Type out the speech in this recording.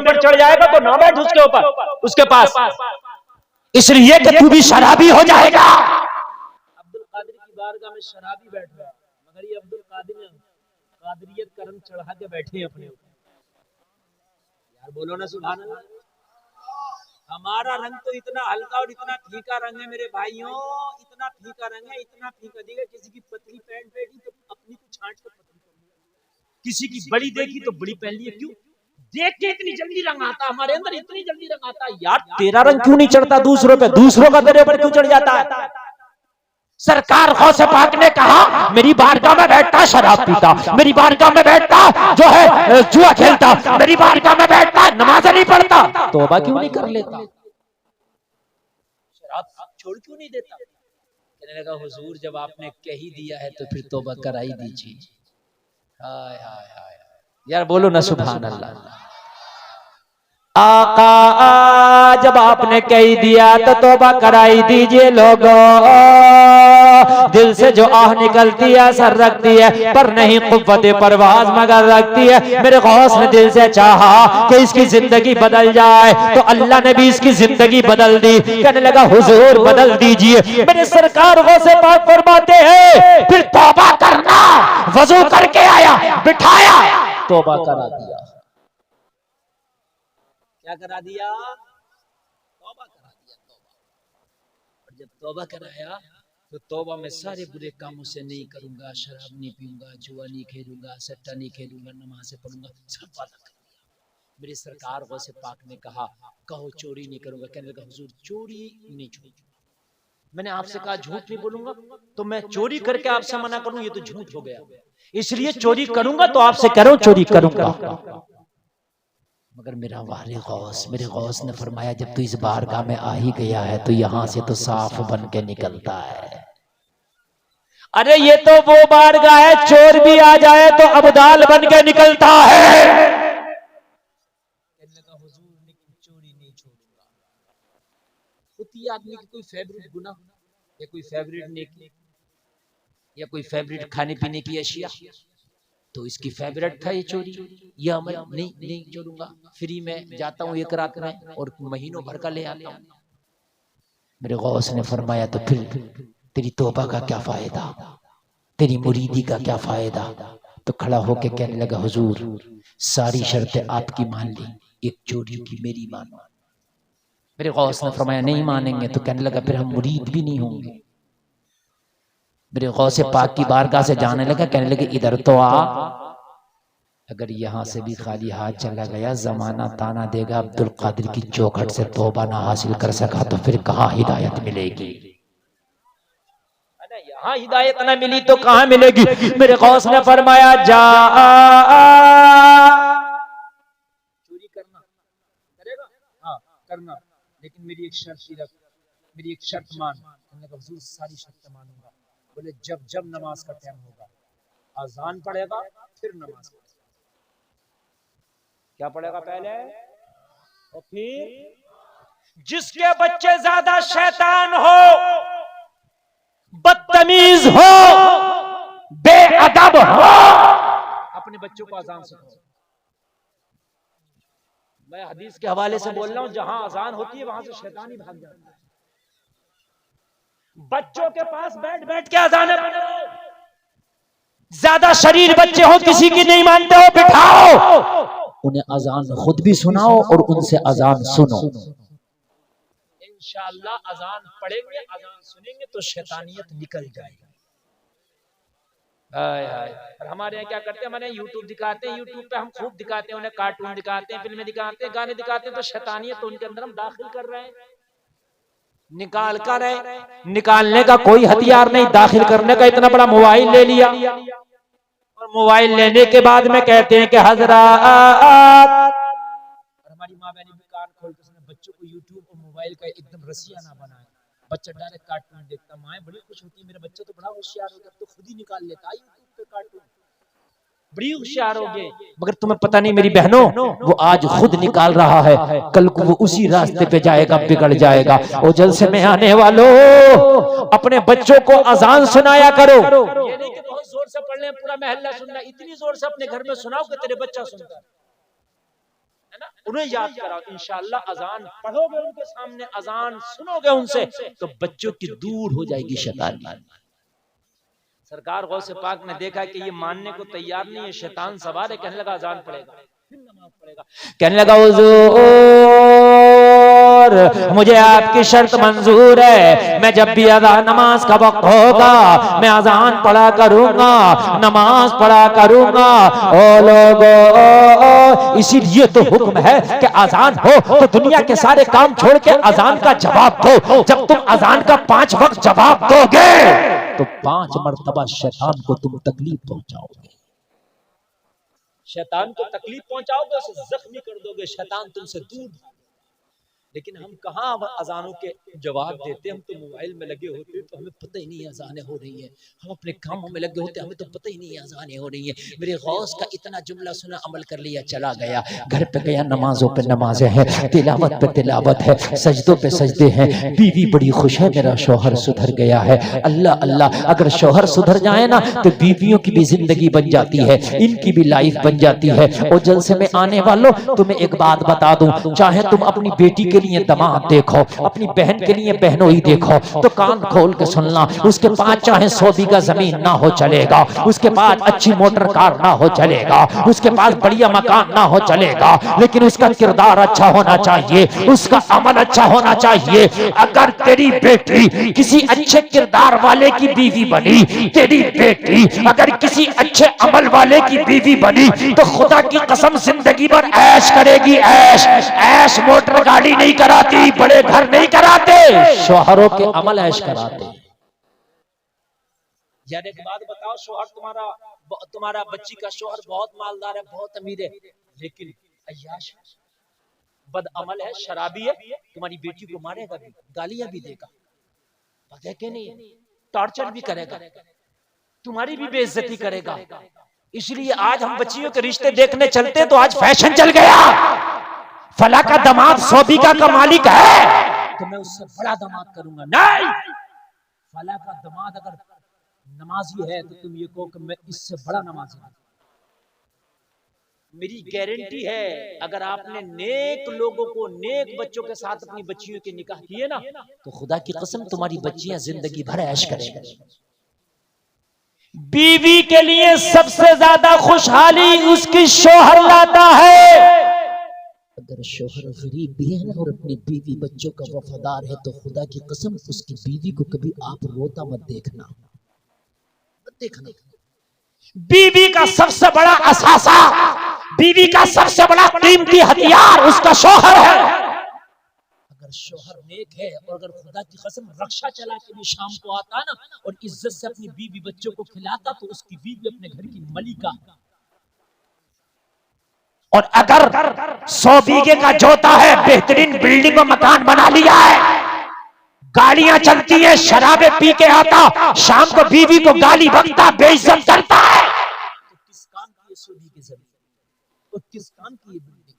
ऊपर चढ़ जाएगा तो ना बैठ उसके ऊपर, उसके पास, इसलिए कि तू भी शराबी हो जाएगा। अब्दुल कादिर की बारगाह में शराबी बैठ रहा है, मगर ये अब्दुल कादिर ने कादरियत का रंग चढ़ा के बैठे हैं अपने ऊपर। यार बोलो ना सुभान अल्लाह। हमारा रंग तो इतना हल्का और इतना फीका रंग है मेरे भाइयों, इतना फीका रंग है, इतना फीका। देखा किसी की पतली पैंट पहनी तो अपनी को छांट के पतली कर ली, किसी की बड़ी देखी तो बड़ी पहन ली। क्यों? देख के इतनी जल्दी रंग आता हमारे अंदर, इतनी जल्दी रंग आता है। यार तेरा रंग क्यों नहीं चढ़ता दूसरों पे, दूसरों का तेरे पर क्यों चढ़ जाता है? सरकार गौसे पाक ने कहा मेरी बारगाह में बैठता शराब पीता, मेरी बारगाह में बैठता जो है जुआ खेलता, मेरी बारगाह में बैठता नमाज नहीं पढ़ता, तौबा क्यों नहीं कर लेता? शराब छोड़ क्यों नहीं देता? कहने लगा हुजूर जब आपने कह ही दिया है तो फिर तौबा कराई दीजिए। हाय हाय हाय यार बोलो ना सुभान अल्लाह। आका जब आपने कह दिया तो तौबा कराई दीजिए लोगों। दिल से जो आह निकलती है सर रखती है, पर नहीं कुव्वत परवाज मगर रखती है। मेरे गौस ने दिल से चाहा कि इसकी जिंदगी बदल जाए, तो अल्लाह ने भी इसकी जिंदगी बदल दी। कहने लगा हुजूर बदल दीजिए। मेरे सरकार गौसे पाक फरमाते हैं फिर तौबा करना। वजू करके आया, बिठाया, तौबा करा दिया। क्या करा दिया? तौबा करा दिया। तौबा। और जब तौबा कराया तो तौबा में सारे बुरे कामों से नहीं करूंगा, शराब नहीं पीऊंगा, जुआ नहीं खेलूंगा, सट्टा नहीं खेलूंगा, नमाज़ें पढ़ूंगा, सब वादा कर दिया। मेरे सरकार गौसे पाक ने कहा कहो चोरी नहीं करूंगा। कहने लगा हुजूर चोरी नहीं छोड़ूंगा। मैंने आपसे कहा झूठ नहीं बोलूंगा, तो मैं चोरी करके आपसे मना करूं ये तो झूठ हो गया, इसलिए चोरी करूंगा तो आपसे कह रहा हूं चोरी करूंगा। मगर मेरा वारे गौस, मेरे गौस ने फरमाया जब तू इस बारगाह में आ ही गया है तो यहां से तो साफ बन के निकलता है। अरे ये तो वो बारगाह है चोर भी आ जाए तो अब्दाल बन के निकलता है। हुजूर लेकिन चोरी नहीं छोड़ूंगा। होती है आदमी की कोई फेवरेट गुनाह या कोई फेवरेट नेकी या कोई फेवरेट खाने पीने की अशिया, तो इसकी फेवरेट था ये चोरी। ये मैं नहीं छोड़ूंगा। फ्री में जाता हूँ एक रात में और महीनों भर का ले आता हूँ। मेरे गौस ने फरमाया तो फिर तेरी तौबा का क्या फायदा, तेरी मुरीदी का क्या फायदा? तो खड़ा होके कहने लगा हुजूर सारी शर्तें आपकी मान ली, एक चोरी की मेरी मानो। मेरे गौस ने फरमाया नहीं मानेंगे। तो कहने लगा फिर हम मुरीद भी नहीं होंगे। मेरे गौसे पाक की बारगाह से जाने लगा, कहने लगे इधर तो आ। अगर यहां से भी खाली हाथ चला गया जमाना ताना देगा अब्दुल कादिर की चौखट से तौबा ना हासिल कर सका तो फिर कहां हिदायत मिलेगी? यहाँ हिदायत ना मिली तो कहां मिलेगी? मेरे गौस ने फरमाया जा चोरी करना करेगा, हाँ करना, लेकिन मेरी एक शर्त रख, मेरी एक शर्त मान। हुजूर सारी शर्त मानूंगा। बोले जब जब नमाज का टाइम होगा अजान पड़ेगा फिर नमाज पढ़ेगा। क्या पड़ेगा पहले और फिर? जिसके बच्चे ज्यादा शैतान हो, बदतमीज हो, बेअदब हो, अपने बच्चों को अजान सिखाओ। मैं हदीस के हवाले से बोल रहा हूं, जहां अजान होती है वहां से शैतान ही भाग जाता है। बच्चों के पास बैठ बैठ के अजान पढ़ो। ज्यादा शरीर बच्चे हो, किसी की नहीं मानते हो, बिठाओ उन्हें अजान खुद भी सुनाओ और उनसे अजान सुनो। इंशाअल्लाह अजान पढ़ेंगे, अजान सुनेंगे तो शैतानियत निकल जाएगी। और हमारे यहाँ क्या करते हैं, हमारे यूट्यूब दिखाते हैं, यूट्यूब पे हम खूब दिखाते हैं, उन्हें कार्टून दिखाते हैं, फिल्में दिखाते हैं, गाने दिखाते हैं, तो शैतानियत तो उनके अंदर हम दाखिल कर रहे हैं। निकाल कर है, निकालने का कोई हथियार नहीं, दाखिल करने का इतना बड़ा मोबाइल ले लिया। और मोबाइल लेने के बाद में कहते हैं कि हजरात, हमारी माँ बहनी भी कान खोल के सुने, बच्चों को यूट्यूब और मोबाइल का एकदम रसिया ना बनाए। बच्चा डायरेक्ट कार्टून देखता, माँ बड़ी खुश होती है, मेरा बच्चा तो बड़ा होशियार हो गया, तो खुद ही निकाल लेता है यूट्यूब पे कार्टून, बड़ी होशियार हो गए। मगर तुम्हें पता नहीं मेरी बहनों, वो आज खुद निकाल रहा है, कल को वो उसी रास्ते पे जाएगा, बिगड़ जाएगा। और जलसे में आने वालों, अपने बच्चों को अजान सुनाया करो। ये नहीं कि बहुत जोर से पढ़ ले पूरा महल्ला सुनना, इतनी जोर से अपने घर में सुनाओ कि तेरे बच्चा सुनता है। है ना, उन्हें याद कराओ। इंशाअल्लाह अजान पढ़ोगे उनके सामने, अजान सुनोगे उनसे, तो बच्चों की दूर हो जाएगी शैतानी। सरकार गौसे पाक ने देखा कि ये मानने को तैयार नहीं है, शैतान सवार है, कहने लगा अजान पड़ेगा, फिर नमाज पड़ेगा। कहने लगा हुजूर मुझे आपकी शर्त मंजूर है, मैं जब भी अज़ान नमाज का वक्त होगा मैं अजान पढ़ा करूंगा, नमाज पढ़ा करूंगा। ओ लोगों, इसीलिए तो हुक्म है कि अजान हो तो दुनिया के सारे काम छोड़ के अजान का जवाब दो। जब तुम अजान का 5 वक्त जवाब दोगे तो 5 मर्तबा शैतान को तुम तकलीफ पहुंचाओगे, शैतान को तकलीफ पहुंचाओगे, उसे जख्मी कर दोगे, शैतान तुमसे दूर। लेकिन हम कहाँ अजानों के जवाब देते, हम तो मोबाइल में लगे होते तो हमें पता ही नहीं अजानें हो रही हैं, हम अपने कामों में लगे होते हमें तो पता ही नहीं अजानें हो रही हैं। मेरे गौस का इतना जुमला सुना, अमल कर लिया, चला गया, घर पे गया, नमाजों पे नमाजें हैं, तिलावत पे तिलावत है, सजदों पे सजदे हैं, बीवी बड़ी खुश है, मेरा शौहर सुधर गया है। अल्लाह अल्लाह, अगर शौहर सुधर जाए ना तो बीवियों की भी जिंदगी बन जाती है, इनकी भी लाइफ बन जाती है। और जलसे में आने वालों, तुम्हें एक बात बता दूं, चाहे तुम अपनी बेटी के लिए दामाद देखो, अपनी बहन के लिए बहनोई देखो, तो कान खोल के सुनना, उसके पास चाहे 100 बीघा जमीन ना हो चलेगा, उसके पास अच्छी मोटर कार ना हो चलेगा, उसके पास बढ़िया मकान ना हो चलेगा, लेकिन उसका किरदार अच्छा होना चाहिए, उसका अमल अच्छा होना चाहिए। अगर तेरी बेटी किसी अच्छे किरदार वाले की बीवी बनी, तेरी बेटी अगर किसी अच्छे अमल वाले की बीवी बनी, तो खुदा की कसम जिंदगी भर ऐश करेगी। ऐश ऐश मोटर गाड़ी नहीं कराती, बड़े घर नहीं कराते, शौहरों के अमल ऐश कराते। यार एक बात बताओ, शौहर तुम्हारा बच्ची का शौहर बहुत मालदार है, बहुत अमीर है, लेकिन अय्याश बदअमल है, शराबी है, तुम्हारी बेटी को मारेगा भी, गालियां भी देगा, पता है कि नहीं, टॉर्चर भी करेगा, तुम्हारी भी बेइज्जती करेगा। इसलिए आज हम बच्चियों के रिश्ते देखने चलते तो आज फैशन चल गया, फला का दामाद 100 बीघा का मालिक है तो मैं उससे बड़ा दामाद करूंगा। नहीं, फला का दामाद अगर नमाजी है तो तुम ये कहो कि मैं इससे बड़ा नमाजी हूं। मेरी गारंटी है, अगर आपने नेक लोगों को, नेक बच्चों के साथ अपनी बच्चियों के निकाह किए ना, तो खुदा की कसम तुम्हारी बच्चियां जिंदगी भर ऐश करेंगी। बीवी के लिए सबसे ज्यादा खुशहाली उसकी शौहर लाता है। अगर शौहर गरीब भी है ना और अपनी बीवी बच्चों का वफादार है, तो खुदा की कसम उसकी बीवी को कभी आप रोता मत देखना, मत देखना। बीवी का सबसे बड़ा असासा, बीवी का सबसे बड़ा कीमती हथियार उसका शौहर है। अगर शौहर नेक है और अगर खुदा की कसम रक्षा चला के भी शाम को आता ना और इज्जत से अपनी बीवी बच्चों को खिलाता, तो उसकी बीवी अपने घर की मलिका। और अगर 100 बीघे का जोता है, बेहतरीन बिल्डिंग में मकान बना लिया है, गाड़ियां चलती है, शराबे पी के आता, शाम को बीवी को गाली बकता, बेइज्जत करता है, तो किस काम की 100 बीघे जमीन और किस काम की ये बिल्डिंग?